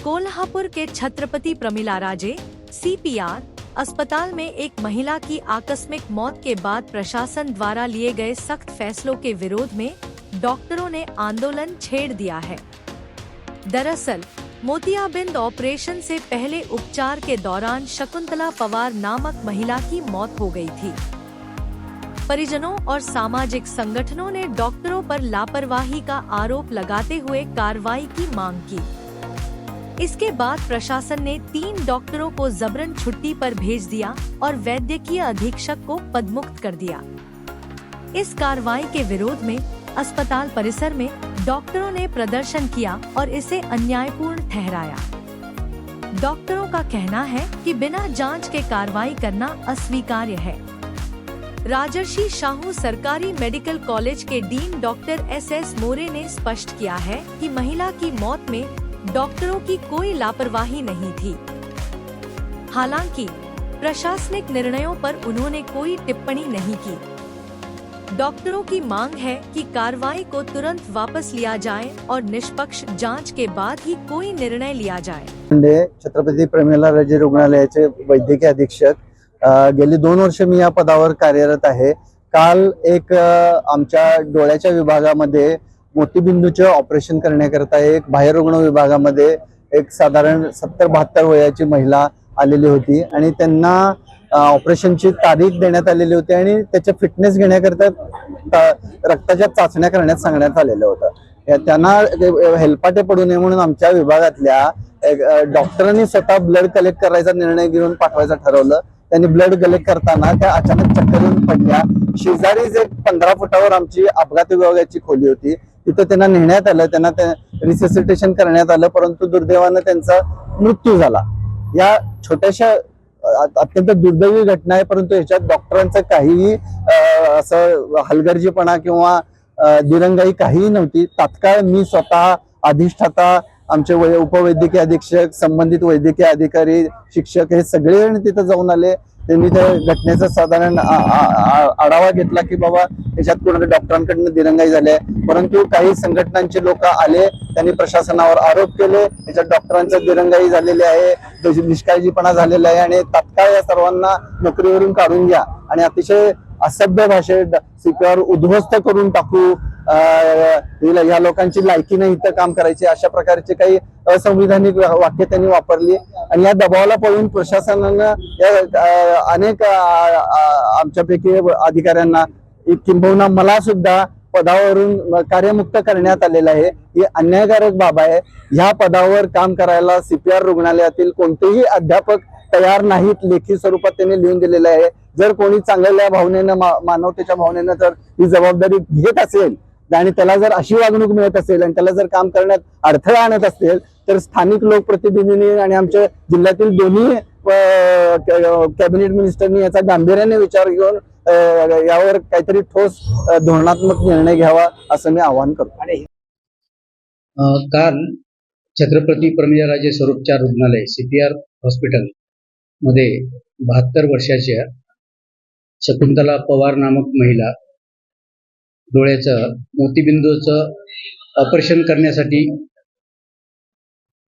कोल्हापुर के Chhatrapati Pramilaraje CPR अस्पताल में एक महिला की आकस्मिक मौत के बाद प्रशासन द्वारा लिए गए सख्त फैसलों के विरोध में डॉक्टरों ने आंदोलन छेड़ दिया है। दरअसल मोतियाबिंद ऑपरेशन से पहले उपचार के दौरान शकुंतला पवार नामक महिला की मौत हो गई थी। परिजनों और सामाजिक संगठनों ने डॉक्टरों पर लापरवाही का आरोप लगाते हुए कार्रवाई की मांग की। इसके बाद प्रशासन ने 3 डॉक्टरों को जबरन छुट्टी पर भेज दिया और वैद्यकीय अधीक्षक को पदमुक्त कर दिया। इस कार्रवाई के विरोध में अस्पताल परिसर में डॉक्टरों ने प्रदर्शन किया और इसे अन्यायपूर्ण ठहराया। डॉक्टरों का कहना है कि बिना जांच के कार्रवाई करना अस्वीकार्य है। राजर्षि शाहू सरकारी मेडिकल कॉलेज के डीन डॉक्टर SS मोरे ने स्पष्ट किया है कि महिला की मौत में डॉक्टरों की कोई लापरवाही नहीं थी। हालांकि प्रशासनिक निर्णयों पर उन्होंने कोई टिप्पणी नहीं की। डॉक्टरों की मांग है कि कार्रवाई को तुरंत वापस लिया जाए और निष्पक्ष जांच के बाद ही कोई निर्णय लिया जाए। छत्रपती प्रमिलाराजे रुग्णालयाचे वैद्यकीय अधीक्षक गेली 2 वर्ष मी या पदावर कार्यरत आहे। काल एक आमच्या डोळ्याच्या विभागामध्ये मोतीबिंदूचे ऑपरेशन करण्याकरता एक बाह्य रुग्ण विभागामध्ये एक साधारण 70-72 वयाची महिला आलेली होती आणि त्यांना ऑपरेशनची तारीख देण्यात आलेली होती आणि त्याचे फिटनेस घेण्याकरता रक्ताच्या चाचण्या करण्यात सांगण्यात आलेलं होतं। त्यांना हेलपाटे पडू नये म्हणून आमच्या विभागातल्या डॉक्टरांनी स्वतः ब्लड कलेक्ट करायचा निर्णय घेऊन पाठवायचं ठरवलं। त्यांनी ब्लड कलेक्ट करताना त्या अचानक चक्कर येऊन पडल्या। शेजारीच एक 15 फुटावर आमची अपघात विभागाची खोली होती, तिथे त्यांना नेण्यात आलं, त्यांना रिससिटेशन करण्यात आलं, परंतु दुर्दैवाने त्यांचा मृत्यू झाला। या छोट्याशा अत्यंत दुर्दैवी घटना आहे, परंतु याच्यात डॉक्टरांचं काहीही असं हलगर्जीपणा किंवा दिरंगाई काहीही नव्हती। तात्काळ मी स्वतः अधिष्ठाता, आमचे उपवैद्यकीय अधीक्षक, संबंधित वैद्यकीय अधिकारी, शिक्षक हे सगळेजण तिथे जाऊन आले। त्यांनी त्या घटनेचा साधारण आढावा घेतला की बाबा याच्यात कोणत्या डॉक्टरांकडून दिरंगाई झाली आहे, परंतु काही संघटनांचे लोक आले, त्यांनी प्रशासनावर आरोप केले याच्यात डॉक्टरांचा दिरंगाई झालेली आहे, निष्काळजीपणा झालेला आहे आणि तात्काळ या सर्वांना नोकरीवरून काढून घ्या आणि अतिशय असभ्य भाषेत CPR उद्ध्वस्त करून टाकू, या लोकांची लायकी नाही इथं काम करायची, अशा प्रकारचे काही असंविधानिक वाक्य त्यांनी वापरली आणि या दबावाला पळून प्रशासनानं या अनेक आमच्यापैकी अधिकाऱ्यांना किंबहुना मला सुद्धा पदावरून कार्यमुक्त करण्यात आलेलं आहे। ही अन्यायकारक बाब आहे। ह्या पदावर काम करायला CPR रुग्णालयातील कोणतेही अध्यापक तयार नाहीत, लेखी स्वरूपात त्यांनी लिहून दिलेलं आहे। जर कोणी चांगल्या भावनेनं मानवतेच्या भावनेनं जर ही जबाबदारी घेत असेल आणि त्याला जर अशी वागणूक मिळत असेल आणि त्याला जर काम करण्यात अडथळा आणत असेल तर स्थानिक लोकप्रतिनिधींनी आणि आमच्या जिल्ह्यातील दोन्ही कॅबिनेट मिनिस्टरनी याचा गांभीर्याने विचार घेऊन यावर काहीतरी ठोस धोरणात्मक निर्णय घ्यावा असं मी आवाहन करतो। काल छत्रपती प्रमिलाराजे स्वरूपचार रुग्णालय CPR हॉस्पिटल मध्ये 72 वर्षाच्या शकुंतला पवार नामक महिला डोळ्याचं मोतीबिंदूचं ऑपरेशन करण्यासाठी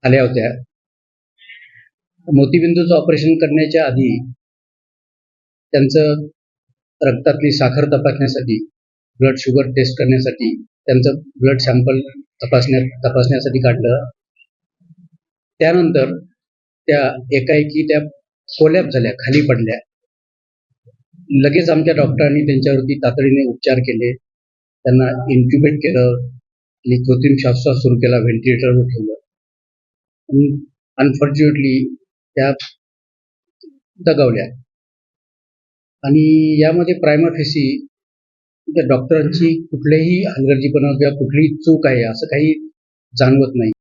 आल्या होत्या। मोतीबिंदूचं ऑपरेशन करण्याच्या आधी त्यांचं रक्तातली साखर तपासण्यासाठी, ब्लड शुगर टेस्ट करण्यासाठी त्यांचं ब्लड सॅम्पल तपासण्यासाठी काढलं। त्यानंतर त्या एकाएकी त्या कोलॅप झाल्या, खाली पडल्या। लगेच आमच्या डॉक्टरांनी त्यांच्यावरती तातडीने उपचार केले, त्यांना इन्क्युबेट केलं आणि कृत्रिम श्वासोच्छ्वास सुरू केला, व्हेंटिलेटरवर ठेवलं। अनफॉर्च्युनेटली त्या दगावल्या आणि यामध्ये प्रायमा फेसी त्या डॉक्टरांची कुठलेही हलगर्जीपणा किंवा कुठलीही चूक आहे असं काही जाणवत नाही।